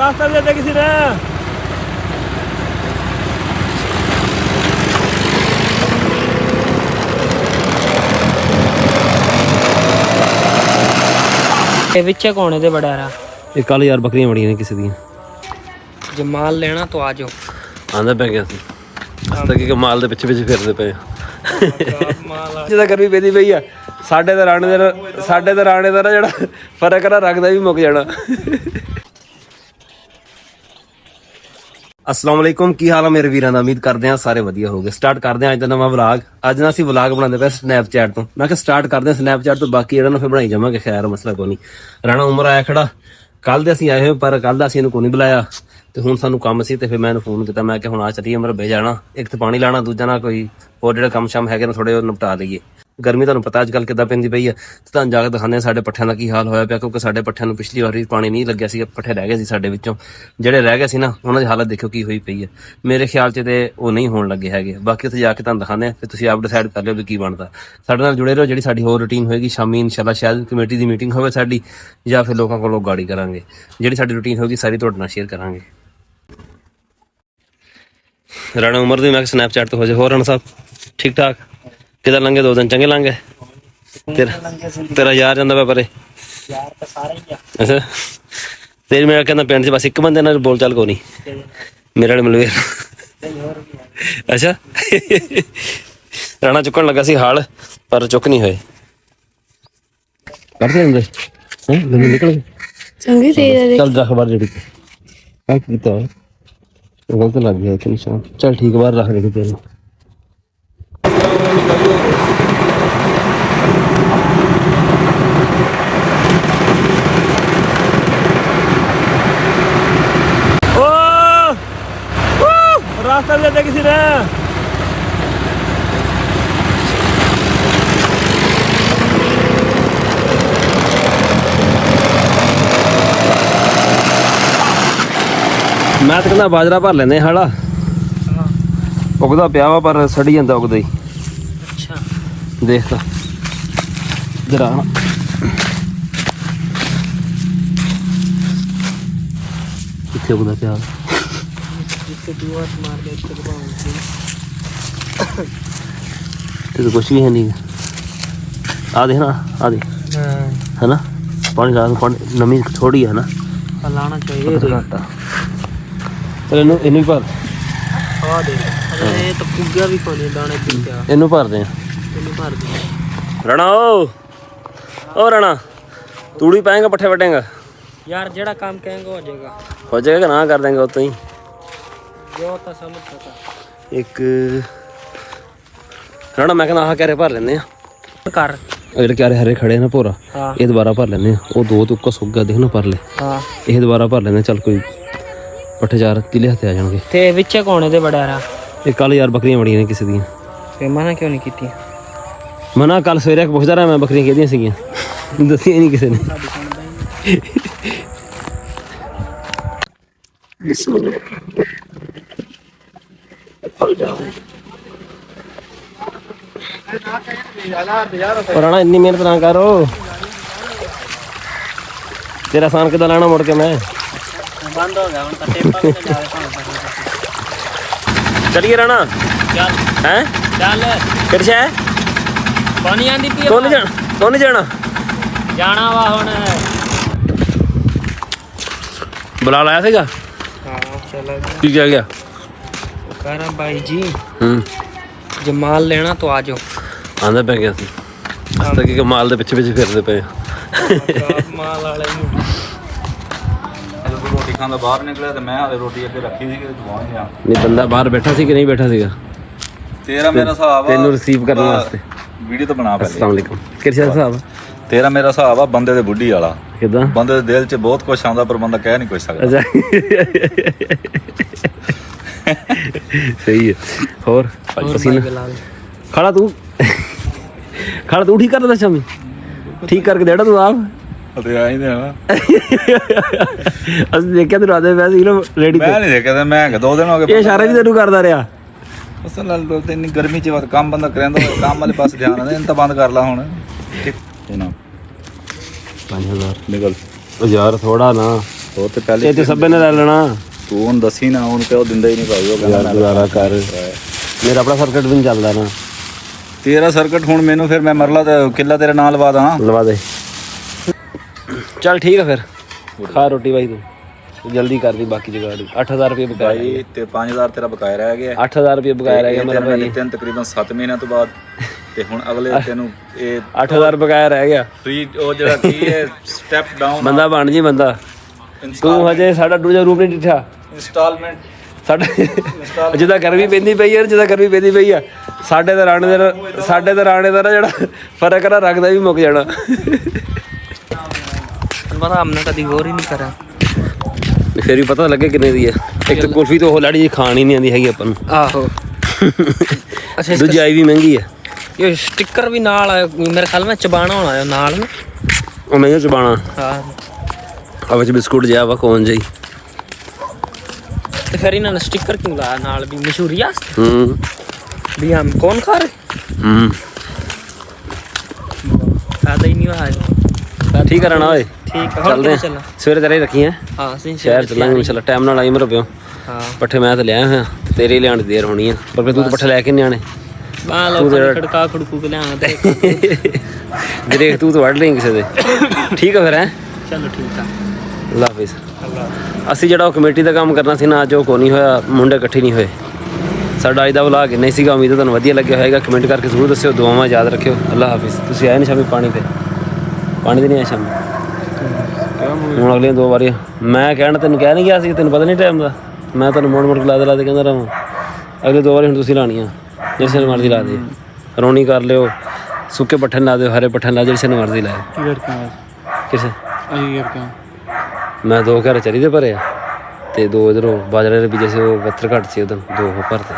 रास्ता भी देते किसी ने। विच कौन है बड़ा रहा ये कल यार बकरियां बड़ियां ने किसी दी जो माल लेना तो आ जाओ आंदा पै गया सी अस तक माल दे पिछे पिछे फिरदे पे जिदा गर्मी पैदी पई आ साडे ते राणे दा ना जेड़ा फर्क है ना रखदा भी मुक जाना। अस्सलाम वालेकुम की हाल है मेरे वीरां दा उम्मीद करदे हां सारे वधिया होगे। स्टार्ट करदे हां अज दा नवां व्लॉग। अज ना असीं व्लॉग बनांदे पे स्नैपचैट तो मैं कहा स्टार्ट करदे स्नैपचैट तो बाकी जेड़ा ना फिर बनाई जावांगे खैर मसला कोई नहीं। राणा उमर आया खड़ा कल दे असीं आए होए पर कल दा असीं इहनूं कोई नहीं बुलाया ते हुण सानूं काम सी ते फिर मैं इहनूं फोन कीता मैं कि हुण आ चलीए मरबे जाना एक ते पानी लाना दूजा ना कोई होर जेह्ड़े कम्म शम हैगे ने थोड़े ओह निपटा लईए। गर्मी तुहानूं पता अजकल किद्दां पैंदी पई है ते तुहानूं जा के दिखाने साडे पट्ठिਆਂ ਦਾ ਕੀ ਹਾਲ ਹੋਇਆ ਪਿਆ ਕਿਉਂਕਿ ਸਾਡੇ ਪੱਠਿਆਂ ਨੂੰ ਪਿਛਲੀ ਵਾਰੀ ਪਾਣੀ ਨਹੀਂ ਲੱਗਿਆ ਸੀ ਪੱਠੇ ਰਹਿ ਗਏ ਸੀ ਸਾਡੇ ਵਿੱਚੋਂ ਜਿਹੜੇ ਰਹਿ ਗਏ ਸੀ ਨਾ ਉਹਨਾਂ ਦੀ ਹਾਲਤ ਦੇਖੋ ਕੀ ਹੋਈ ਪਈ ਹੈ। ਮੇਰੇ ਖਿਆਲ 'ਚ ਤੇ ਉਹ ਨਹੀਂ ਹੋਣ ਲੱਗੇ ਹੈਗੇ ਬਾਕੀ ਉੱਥੇ ਜਾ ਕੇ ਤੁਹਾਨੂੰ ਦਿਖਾਉਂਦੇ ਫਿਰ ਤੁਸੀਂ ਆਪ ਡਿਸਾਈਡ ਕਰ ਲਿਓ ਵੀ ਕੀ ਬਣਦਾ। ਸਾਡੇ ਨਾਲ ਜੁੜੇ ਰਹੋ ਜਿਹੜੀ ਸਾਡੀ ਹੋਰ ਰੂਟੀਨ ਹੋਏਗੀ ਸ਼ਾਮੀ ਇਨਸ਼ਾਅੱਲਾ ਸ਼ਾਇਦ ਕਮੇਟੀ ਦੀ ਮੀਟਿੰਗ ਹੋਵੇ ਸਾਡੀ ਜਾਂ ਫਿਰ ਲੋਕਾਂ ਕੋਲੋਂ ਗਾੜੀ ਕਰਾਂਗੇ ਜਿਹੜੀ ਸਾਡੀ ਰੂਟੀਨ ਹੋਏਗੀ ਸਾਰੀ ਤੁਹਾਡੇ ਨਾਲ ਸ਼ੇਅਰ ਕਰਾਂਗੇ। ਰਾਣਾ ਉਮਰ ਦੀ ਮੈਂ ਸਨੈਪਚੈਟ ਤੋਂ ਹੋ ਜਾ ਹੋਰ ਰਾਣਾ ਸਾਹਿਬ ਠੀਕ ਠਾਕ ਕਿਦਾਂ ਲੰਘੇ 2 ਦਿਨ ਚੰਗੇ ਲੰਘੇ तेरा यार जांदा पे यार तो सारे ही आ अच्छा तेरी मेरा कहना पिंड च बस एक बंदे नाल बोल चाल कोई नहीं मेरे वाले मलवेर अच्छा राणा चुकन लगा सी हाल पर चुक नहीं होए करते हुंदे हैं गंदे निकल गए चंगी तेज चल रख बाहर जेड़ी हां कीता गलत लग गया इतनी शाम चल ठीक बाहर रख जेड़ी तेरे रास्ता भी देते किसी ने। मैं तो कहना बाजरा भर लेने हाड़ा उगदा पिया वा पर सड़ी जाता उगदा ही। अच्छा देख ता जरा किथे उगदा पिया मार दे तो कुछ भी है नहीं आ देख ना आ दे है ना पानी ला पानी नमी थोड़ी है ना लाना चाहिए घाटा चल इनू भर आ दे अरे तो पुग्गा भी कोनी दाने पी क्या इनू भर दे इनू भर दे राणा ओ राणा तूड़ी पाएगा पट्ठे वटेगा यार जेड़ा काम कहेंगे हो जाएगा कि ना कर देंगे उतो ही जो तो समझ सका एक राणा मैं कहना क्यारे भर लेने कर ਜਿਹੜੇ ਕਿਆਰੇ ਹਰੇ ਖੜੇ ਨਾ ਭੋਰਾ ਇਹ ਦੁਬਾਰਾ ਭਰ ਲੈਨੇ ਆ ਉਹ ਦੋ ਤੁੱਕਾ ਸੁੱਕ ਗਿਆ ਦੇਖ ਨਾ ਭਰ ਲੈ ਇਹ ਦੁਬਾਰਾ ਭਰ ਲੈਨੇ ਚੱਲ ਕੋਈ ਪੱਠੇ ਚਾਰ ਕਿਲੇ ਹੱਥੇ ਆ ਜਾਣਗੇ ਤੇ ਵਿੱਚੇ ਕੌਣ ਇਹਦੇ ਬੜਾ ਰਾ ਇਹ ਕੱਲ ਯਾਰ ਬੱਕਰੀਆਂ ਬੜੀਆਂ ਨੇ ਕਿਸੇ ਦੀਆਂ ਤੇ ਮਨਾ ਕਿਉਂ ਨਹੀਂ ਕੀਤੀ ਮਨਾ ਕੱਲ ਸਵੇਰੇ ਪੁੱਛਦਾ ਰਿਹਾ ਮੈਂ ਬੱਕਰੀਆਂ ਕਿਹਦੀਆਂ ਸੀਗੀਆਂ ਦੱਸੀਆਂ ਨਹੀਂ ਕਿਸੇ ਨੇ राणा इन्नी मेहनत ना करो तेरा आसान किदा लाना मुड़ के मैं बंद हो गया उनका टेपा भी जा चलिए राणा चल हैं चल फिर से पानी आंदी पी तो नहीं जाना जाना वा हुन बुला लाया सीगा हां चलो की क्या गया कह रहा भाई जी जो माल लेना तो आ जाओ आंदा पै गया सी अस तक माल दे पिछे पिछे फिरदे पे माल वाले ਨੂੰ ਰੋਟੀ ਖਾਂਦਾ ਬਾਹਰ ਨਿਕਲਿਆ ਤੇ ਮੈਂ ਹਾਲੇ ਰੋਟੀ ਅੱਗੇ ਰੱਖੀ ਸੀ ਕਿ ਦਵਾਉਣ ਗਿਆ ਨਹੀਂ ਬੰਦਾ ਬਾਹਰ ਬੈਠਾ ਸੀ ਕਿ ਨਹੀਂ ਬੈਠਾ ਸੀਗਾ ਤੇਰਾ ਮੇਰਾ ਹਿਸਾਬ ਤੈਨੂੰ ਰਿਸੀਵ ਕਰਨ ਵਾਸਤੇ ਵੀਡੀਓ ਤਾਂ ਬਣਾ ਪਹਿਲੇ अस्सलाम वालेकुम ਕਿਹੜਾ ਹਿਸਾਬ ਤੇਰਾ ਮੇਰਾ ਹਿਸਾਬ ਆ ਬੰਦੇ ਦੇ ਬੁੱਢੀ ਵਾਲਾ ਕਿਦਾਂ ਬੰਦੇ ਦੇ ਦਿਲ 'ਚ ਬਹੁਤ ਕੁਝ ਆਉਂਦਾ ਪਰ ਬੰਦਾ ਕਹਿ ਨਹੀਂ ਕੁਝ ਸਕਦਾ ਅੱਛਾ ਸਹੀ ਹੈ ਹੋਰ ਪਸੀਨਾ ਖੜਾ ਤੂੰ ਠੀਕ ਕਰਦਾ ਸ਼ਾਮੀ ਠੀਕ ਕਰਕੇ ਦੇੜਾ ਤੂੰ ਆਪ ਤੇ ਆਈ ਨੇ ਨਾ ਅਸੀਂ ਦੇਖਿਆ ਤੂੰ ਰਾਦੇ ਵੈਸੇ ਹੀ ਨਾ ਰੈਡੀ ਮੈਂ ਨਹੀਂ ਦੇਖਿਆ ਮੈਂ 2 ਦਿਨ ਹੋ ਗਏ ਇਹ ਇਸ਼ਾਰੇ ਵੀ ਤੈਨੂੰ ਕਰਦਾ ਰਿਹਾ ਅਸਲ ਨਾਲ ਤੇ ਇੰਨੀ ਗਰਮੀ 'ਚ ਕੰਮ ਬੰਦਾ ਕਰਿੰਦਾ ਕੰਮ ਵਾਲੇ ਪਾਸੇ ਧਿਆਨ ਆਉਂਦਾ ਇਹਨੂੰ ਤਾਂ ਬੰਦ ਕਰ ਲਾ ਹੁਣ ਇਹ ਨਾ 5000 ਨਿਕਲ ਉਹ ਯਾਰ ਥੋੜਾ ਨਾ ਉਹ ਤੇ ਪਹਿਲੇ ਇਹ ਤੇ ਸਭੇ ਨੇ ਲੈ ਲੈਣਾ ਤੂੰ ਹੁਣ ਦੱਸੀ ਨਾ, ਹੁਣ ਪਿਓ ਦਿੰਦਾ ਹੀ ਨਹੀਂ ਭਾਈ, ਉਹ ਯਾਰ ਕਹਿੰਦਾ ਗੁਜ਼ਾਰਾ ਕਰ, ਮੇਰਾ ਆਪਣਾ ਸਰਕਟ ਵੀ ਨਹੀਂ ਚੱਲਦਾ ਨਾ। ਤੇਰਾ ਸਰਕਟ ਹੁਣ ਮੈਨੂੰ ਫਿਰ ਮੈਂ ਮਰਲਾ ਤੇ ਕਿੱਲਾ ਤੇਰੇ ਨਾਲ ਲਵਾ ਦਾਂ। ਲਵਾ ਦੇ, ਚੱਲ ਠੀਕ ਆ ਫਿਰ ਖਾ ਰੋਟੀ ਬਾਈ, ਤੂੰ ਜਲਦੀ ਕਰ ਦੀ ਬਾਕੀ ਜਗਾੜ। 8000 ਰੁਪਏ ਬਕਾਇਆ ਭਾਈ ਤੇ 5000 ਤੇਰਾ ਬਕਾਇਆ ਰਹਿ ਗਿਆ। 8000 ਰੁਪਏ ਬਕਾਇਆ ਰਹਿ ਗਿਆ ਮੇਰਾ ਮੈਂ ਭਾਈ। ਦਿੱਤੇ ਨੇ ਤਕਰੀਬਨ 7 ਮਹੀਨਿਆਂ ਤੋਂ ਬਾਅਦ, ਤੇ ਹੁਣ ਅਗਲੇ ਤੈਨੂੰ ਇਹ 8000 ਬਕਾਇਆ ਰਹਿ ਗਿਆ। ਫ੍ਰੀ ਉਹ ਜਿਹੜਾ ਕੀ ਹੈ ਸਟੈਪ ਡਾਊਨ ਬੰਦਾ ਬਣ ਜੀ ਬੰਦਾ, ਤੂੰ ਹਜੇ ਸਾਡਾ ਦੂਜਾ ਰੂਪ ਨਹੀਂ ਡਿੱਠਾ। ਇੰਸਟਾਲਮੈਂਟ ਸਾਡਾ ਜਿੱਦਾਂ ਗਰਮੀ ਪੈਂਦੀ ਪਈ ਯਾਰ, ਜਿੱਦਾਂ ਗਰਮੀ ਪੈਂਦੀ ਪਈ ਆ, ਸਾਡੇ ਤੇ ਰਾਣੇ ਦਾ ਜਿਹੜਾ ਫਰਕ ਨਾ ਰੱਖਦਾ ਵੀ ਮੁੱਕ ਜਾਣਾ। ਪਤਾ ਹਮਨੇ ਕਦੀ ਗੌਰ ਹੀ ਨਹੀਂ ਕਰਾ। ਫਿਰ ਵੀ ਪਤਾ ਲੱਗੇ ਕਿੰਨੇ ਦੀ ਹੈ। ਇੱਕ ਤਾਂ ਕੁਲਫੀ ਤਾਂ ਉਹ ਲਾੜੀ ਜੀ ਖਾਣ ਹੀ ਨਹੀਂ ਆਉਂਦੀ ਹੈਗੀ ਆਪਾਂ ਨੂੰ। ਆਹੋ ਅੱਛਾ, ਦੂਜੀ ਆਈ ਵੀ ਮਹਿੰਗੀ ਹੈ। ਇਹ ਸਟicker ਵੀ ਨਾਲ ਆਇਆ ਮੇਰੇ ਖਿਆਲ ਮੈਂ ਚਬਾਣਾ ਹੋਣਾ ਹੈ ਨਾਲ ਨਾ। ਉਹ ਮਹਿੰਗਾ ਚਬਾਣਾ ਹਾਂ, ਆ ਵਿੱਚ ਬਿਸਕੁਟ ਜਿਹਾ ਵਾ ਕੋਨ ਜਿਹੀ। ਤੇ ਫਿਰ ਇਹਨਾਂ ਨੇ ਸਟicker ਕਿਉਂ ਲਾਇਆ ਨਾਲ ਵੀ ਮਸ਼ਹੂਰੀ ਵਾਸਤੇ ਵੀ ਹਮ ਕੌਣ ਖਾ ਰਹੇ। ਫਾਇਦਾ ਹੀ ਨਹੀਂ ਹੋਇਆ। ਠੀਕ ਆ ਰਾਣਾ ਓਏ, ਠੀਕ ਹੈ, ਚੱਲਦੇ ਆ ਸਵੇਰੇ ਤੇਰੇ ਰੱਖੀਆਂ। ਹਾਂ ਸਹੀ ਸ਼ਹਿਰ ਚੱਲਾਂਗੇ ਇਨਸ਼ਾਅੱਲਾ, ਟਾਈਮ ਨਾਲ ਆਈ ਮਰੋ ਪਿਓ। ਹਾਂ ਪੱਠੇ ਮੈਂ ਤਾਂ ਲਿਆ ਹੋਇਆ, ਤੇਰੇ ਲਿਆਉਣ ਦੀ ਦੇਰ ਹੋਣੀ ਆ, ਪਰ ਫਿਰ ਤੂੰ ਤਾਂ ਪੱਠੇ ਲੈ ਕੇ ਨਹੀਂ ਆਣੇ। ਬਾਹ ਲੋ ਖੜਕਾ ਖੜਕੂ ਕੇ ਲਿਆਣਾ ਤੇ ਦੇਖ ਤੂੰ ਤਾਂ ਵੱਢ ਲਈ ਕਿਸੇ ਦੇ। ਠੀਕ ਆ ਫਿਰ ਹੈ, ਚਲੋ ਠੀਕ ਆ, ਅੱਲਾ ਹਾਫਿਜ਼। ਅਸੀਂ ਜਿਹੜਾ ਉਹ ਕਮੇਟੀ ਦਾ ਕੰਮ ਕਰਨਾ ਸੀ ਨਾ, ਅੱਜ ਉਹ ਕੋ ਨਹੀਂ ਹੋਇਆ, ਮੁੰਡੇ ਇਕੱਠੇ ਨਹੀਂ ਹੋਏ। ਸਾਡਾ ਅੱਜ ਦਾ ਵਲੌਗ ਇੰਨਾ ਹੀ ਸੀਗਾ, ਉਮੀਦ ਹੈ ਤੁਹਾਨੂੰ ਵਧੀਆ ਲੱਗਿਆ ਹੋਏਗਾ। ਕਮੈਂਟ ਕਰਕੇ ਜ਼ਰੂਰ ਦੱਸਿਓ, ਦੁਆਵਾਂ ਯਾਦ ਰੱਖਿਓ। ਅੱਲਾ ਹਾਫਿਜ਼। ਤੁਸੀਂ ਆਏ ਨਹੀਂ ਸ਼ਾਮੀ ਪਾਣੀ ਤੇ? ਪਾਣੀ ਤੇ ਨਹੀਂ ਆਏ ਸ਼ਾਮੀ? ਹੁਣ ਅਗਲੀਆਂ 2 ਵਾਰੀਆਂ ਮੈਂ ਕਹਿਣਾ, ਤੈਨੂੰ ਕਹਿ ਨਹੀਂ ਗਿਆ ਸੀ, ਤੈਨੂੰ ਪਤਾ ਨਹੀਂ ਟਾਈਮ ਦਾ। ਮੈਂ ਤੁਹਾਨੂੰ ਮੋੜ ਕੇ ਲਾ ਦੇ ਕਹਿੰਦਾ ਰਹਾਂ। ਅਗਲੇ 2 ਵਾਰੀ ਹੁਣ ਤੁਸੀਂ ਲਾਣੀਆਂ, ਜਿਹੜੇ ਸਿਰ ਮਰਜ਼ੀ ਲਾ ਦੇ। ਰੌਣੀ ਕਰ ਲਿਓ, ਸੁੱਕੇ ਪੱਠੇ ਲਾ ਦਿਓ, ਹਰੇ ਪੱਠੇ ਲਾ, ਜਿਹੜੇ ਸਿਰ ਮਰਜ਼ੀ ਲਾਏ। ਕਿਸੇ ਮੈਂ 2 ਘਰ ਚਰੀ ਦੇ ਭਰੇ ਆ, ਤੇ 2 ਇਧਰੋਂ ਬਾਜਰੇ ਦੇ ਬੀਜੇ ਸੀ, ਉਹ 72 ਘੱਟ ਸੀ, ਉਦੋਂ 2 ਭਰਤੇ।